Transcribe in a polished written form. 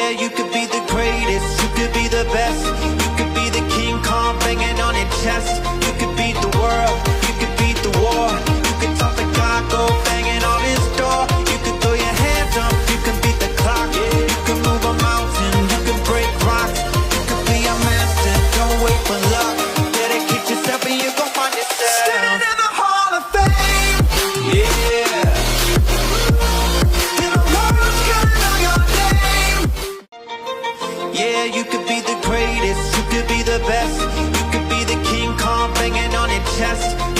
Yeah, you could be the greatest, you could be the best. You could be the King Kong banging on your chest. You could beat the world, you could beat the war. You could talk to God, go banging on his door. You could throw your hands up, you can beat the clock. You can move a mountain, you can break rocks. You could be a master, don't wait for luck. Dedicate yourself and you gon' find yourself. Standing in the Hall of Fame. Yeah. And the world's gonna know your name. Yeah, you could be the greatest, you could be the best. You could be the King Kong banging on your chest.